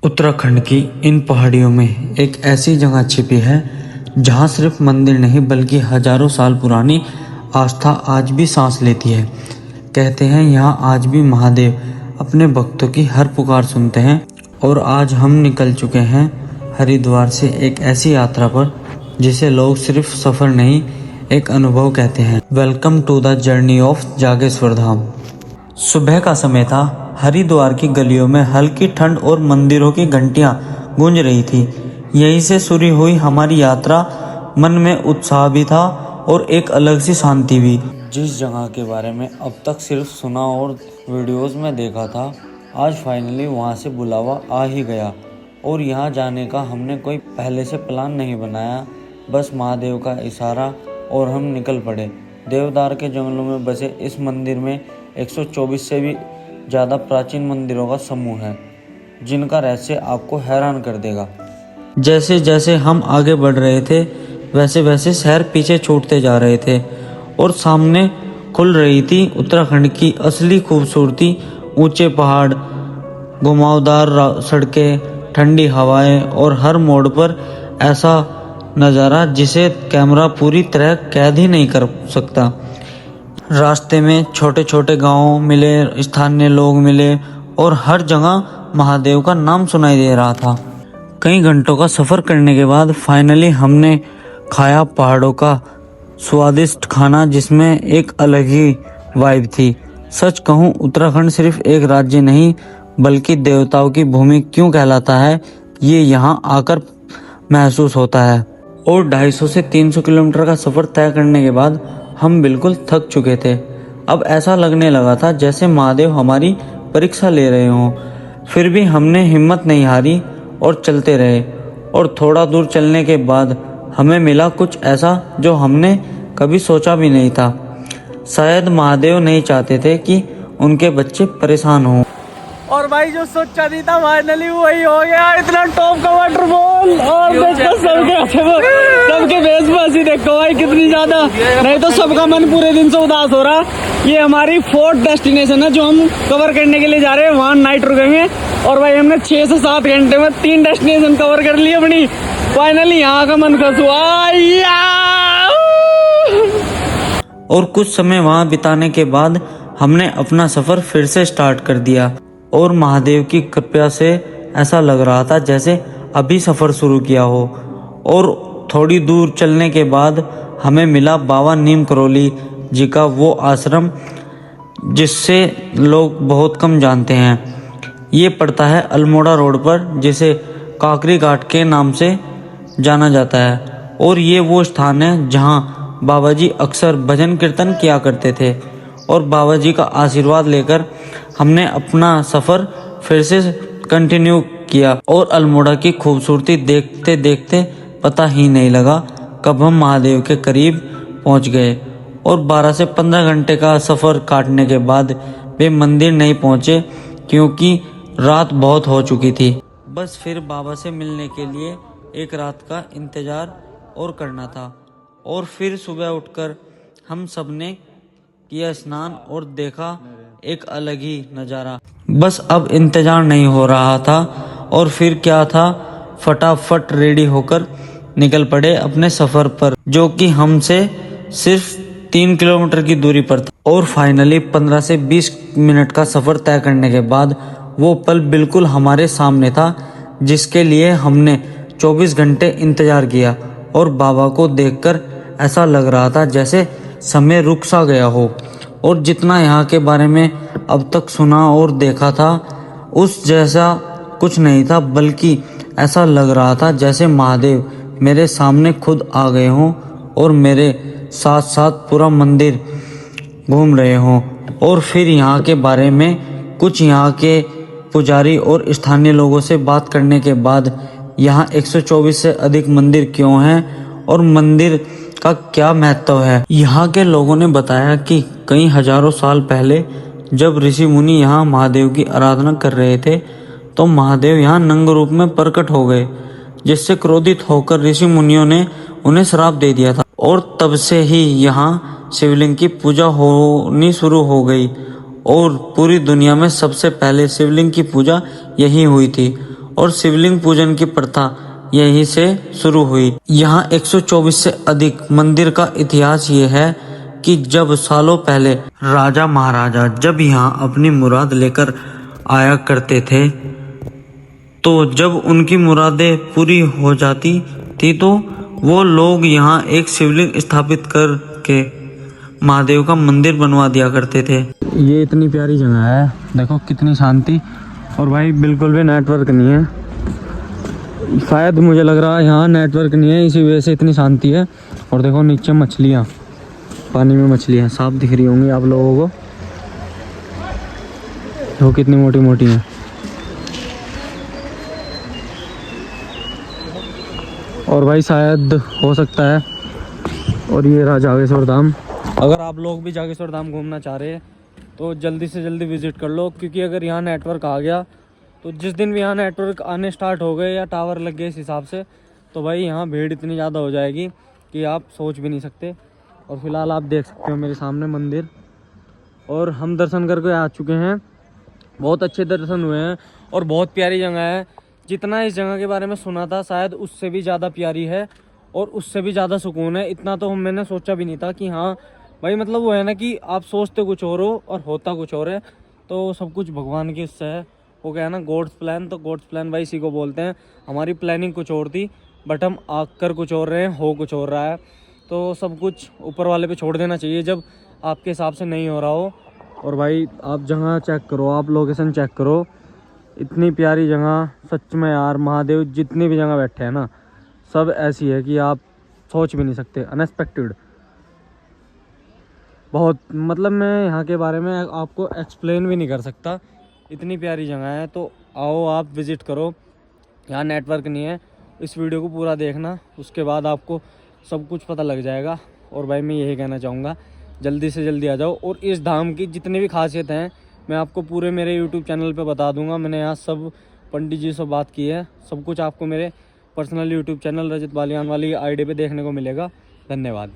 उत्तराखंड की इन पहाड़ियों में एक ऐसी जगह छिपी है जहां सिर्फ मंदिर नहीं बल्कि हजारों साल पुरानी आस्था आज भी सांस लेती है। कहते हैं यहाँ आज भी महादेव अपने भक्तों की हर पुकार सुनते हैं। और आज हम निकल चुके हैं हरिद्वार से एक ऐसी यात्रा पर जिसे लोग सिर्फ सफ़र नहीं एक अनुभव कहते हैं। Welcome to the journey of Jageshwar Dham. सुबह का समय था। हरिद्वार की गलियों में हल्की ठंड और मंदिरों की घंटियां गूंज रही थी। यहीं से शुरू हुई हमारी यात्रा। मन में उत्साह भी था और एक अलग सी शांति भी। जिस जगह के बारे में अब तक सिर्फ सुना और वीडियोस में देखा था, आज फाइनली वहां से बुलावा आ ही गया। और यहाँ जाने का हमने कोई पहले से प्लान नहीं बनाया, बस महादेव का इशारा और हम निकल पड़े। देवदार के जंगलों में बसे इस मंदिर में 124 से भी ज़्यादा प्राचीन मंदिरों का समूह है, जिनका रहस्य आपको हैरान कर देगा। जैसे जैसे हम आगे बढ़ रहे थे वैसे वैसे शहर पीछे छूटते जा रहे थे और सामने खुल रही थी उत्तराखंड की असली खूबसूरती। ऊंचे पहाड़, घुमावदार सड़कें, ठंडी हवाएं और हर मोड़ पर ऐसा नज़ारा जिसे कैमरा पूरी तरह कैद ही नहीं कर सकता। रास्ते में छोटे छोटे गांव मिले, स्थानीय लोग मिले और हर जगह महादेव का नाम सुनाई दे रहा था। कई घंटों का सफ़र करने के बाद फाइनली हमने खाया पहाड़ों का स्वादिष्ट खाना, जिसमें एक अलग ही वाइब थी। सच कहूँ, उत्तराखंड सिर्फ एक राज्य नहीं बल्कि देवताओं की भूमि क्यों कहलाता है, ये यहाँ आकर महसूस होता है। और 250 से 300 किलोमीटर का सफ़र तय करने के बाद हम बिल्कुल थक चुके थे। अब ऐसा लगने लगा था जैसे महादेव हमारी परीक्षा ले रहे हों। फिर भी हमने हिम्मत नहीं हारी और चलते रहे। और थोड़ा दूर चलने के बाद हमें मिला कुछ ऐसा जो हमने कभी सोचा भी नहीं था। शायद महादेव नहीं चाहते थे कि उनके बच्चे परेशान हों। और भाई जो सोचा नहीं था फाइनली वही हो गया। इतना टॉप का वाटरफॉल और देखो सबके बेस बसी देखो भाई कितनी ज्यादा। नहीं तो सबका मन पूरे दिन से उदास हो रहा। ये हमारी 4th डेस्टिनेशन है जो हम कवर करने के लिए जा रहे हैं। वहाँ नाइट रुकेंगे और भाई हमने 6 से 7 घंटे में 3 डेस्टिनेशन कवर कर ली अपनी। फाइनली यहाँ का मन खुश हुआ। और कुछ समय वहाँ बिताने के बाद हमने अपना सफ़र फिर से स्टार्ट कर दिया। और महादेव की कृपा से ऐसा लग रहा था जैसे अभी सफ़र शुरू किया हो। और थोड़ी दूर चलने के बाद हमें मिला बाबा नीम करोली जी का वो आश्रम जिससे लोग बहुत कम जानते हैं। ये पड़ता है अल्मोड़ा रोड पर, जिसे काकरी घाट के नाम से जाना जाता है। और ये वो स्थान है जहाँ बाबा जी अक्सर भजन कीर्तन किया करते थे। और बाबा जी का आशीर्वाद लेकर हमने अपना सफ़र फिर से कंटिन्यू किया। और अल्मोड़ा की खूबसूरती देखते देखते पता ही नहीं लगा कब हम महादेव के करीब पहुंच गए। और 12 से 15 घंटे का सफ़र काटने के बाद वे मंदिर नहीं पहुंचे क्योंकि रात बहुत हो चुकी थी। बस फिर बाबा से मिलने के लिए एक रात का इंतज़ार और करना था। और फिर सुबह उठकर हम सब ने किया स्नान और देखा एक अलग ही नज़ारा। बस अब इंतजार नहीं हो रहा था। और फिर क्या था, फटाफट रेडी होकर निकल पड़े अपने सफ़र पर, जो कि हमसे सिर्फ 3 किलोमीटर की दूरी पर था। और फाइनली 15 से 20 मिनट का सफ़र तय करने के बाद वो पल बिल्कुल हमारे सामने था जिसके लिए हमने 24 घंटे इंतज़ार किया। और बाबा को देखकर ऐसा लग रहा था जैसे समय रुक सा गया हो। और जितना यहाँ के बारे में अब तक सुना और देखा था उस जैसा कुछ नहीं था, बल्कि ऐसा लग रहा था जैसे महादेव मेरे सामने खुद आ गए हों और मेरे साथ साथ पूरा मंदिर घूम रहे हों। और फिर यहाँ के बारे में कुछ यहाँ के पुजारी और स्थानीय लोगों से बात करने के बाद यहाँ 124 से अधिक मंदिर क्यों हैं और मंदिर का क्या महत्व है, यहाँ के लोगों ने बताया कि कई हजारों साल पहले जब ऋषि मुनि यहाँ महादेव की आराधना कर रहे थे तो महादेव यहाँ नंग रूप में प्रकट हो गए, जिससे क्रोधित होकर ऋषि मुनियों ने उन्हें श्राप दे दिया था। और तब से ही यहाँ शिवलिंग की पूजा होनी शुरू हो गई और पूरी दुनिया में सबसे पहले शिवलिंग की पूजा यही हुई थी। और शिवलिंग पूजन की प्रथा यहीं से शुरू हुई। यहाँ 124 से अधिक मंदिर का इतिहास ये है कि जब सालों पहले राजा महाराजा जब यहाँ अपनी मुराद लेकर आया करते थे, तो जब उनकी मुरादें पूरी हो जाती थी तो वो लोग यहाँ एक शिवलिंग स्थापित करके महादेव का मंदिर बनवा दिया करते थे। ये इतनी प्यारी जगह है, देखो कितनी शांति, और भाई बिल्कुल भी नेटवर्क नहीं है। शायद मुझे लग रहा है यहाँ नेटवर्क नहीं है, इसी वजह से इतनी शांति है। और देखो नीचे मछलियाँ, पानी में मछलियाँ साफ दिख रही होंगी आप लोगों को, देखो कितनी मोटी मोटी हैं। और भाई शायद हो सकता है, और ये रहा जागेश्वर धाम। अगर आप लोग भी जागेश्वर धाम घूमना चाह रहे हैं तो जल्दी से जल्दी विज़िट कर लो, क्योंकि अगर यहाँ नेटवर्क आ गया तो जिस दिन भी यहाँ नेटवर्क आने स्टार्ट हो गए या टावर लग गए इस हिसाब से, तो भाई यहाँ भीड़ इतनी ज़्यादा हो जाएगी कि आप सोच भी नहीं सकते। और फिलहाल आप देख सकते हो मेरे सामने मंदिर, और हम दर्शन करके आ चुके हैं। बहुत अच्छे दर्शन हुए हैं और बहुत प्यारी जगह है। जितना इस जगह के बारे में सुना था शायद उससे भी ज़्यादा प्यारी है और उससे भी ज़्यादा सुकून है। इतना तो मैंने सोचा भी नहीं था कि हाँ भाई, मतलब वो है ना कि आप सोचते कुछ और हो और होता कुछ और है। तो सब कुछ भगवान की इससे है, वो क्या है ना, गॉड्स प्लान। तो गॉड्स प्लान भाई इसी को बोलते हैं। हमारी प्लानिंग कुछ और थी, बट हम आकर कुछ और रहे हैं, हो कुछ और रहा है। तो सब कुछ ऊपर वाले पे छोड़ देना चाहिए जब आपके हिसाब से नहीं हो रहा हो। और भाई आप जगह चेक करो, आप लोकेशन चेक करो, इतनी प्यारी जगह सच में यार। महादेव जितनी भी जगह बैठे हैं ना, सब ऐसी है कि आप सोच भी नहीं सकते, अनएक्सपेक्टेड। बहुत मतलब मैं यहाँ के बारे में आपको एक्सप्लेन भी नहीं कर सकता, इतनी प्यारी जगह है। तो आओ आप विज़िट करो। यहाँ नेटवर्क नहीं है, इस वीडियो को पूरा देखना, उसके बाद आपको सब कुछ पता लग जाएगा। और भाई मैं यही कहना चाहूँगा, जल्दी से जल्दी आ जाओ। और इस धाम की जितनी भी खासियत हैं मैं आपको पूरे मेरे यूट्यूब चैनल पे बता दूंगा। मैंने यहाँ सब पंडित जी से बात की है, सब कुछ आपको मेरे पर्सनल यूट्यूब चैनल रजत बालियान वाली आईडी पे देखने को मिलेगा। धन्यवाद।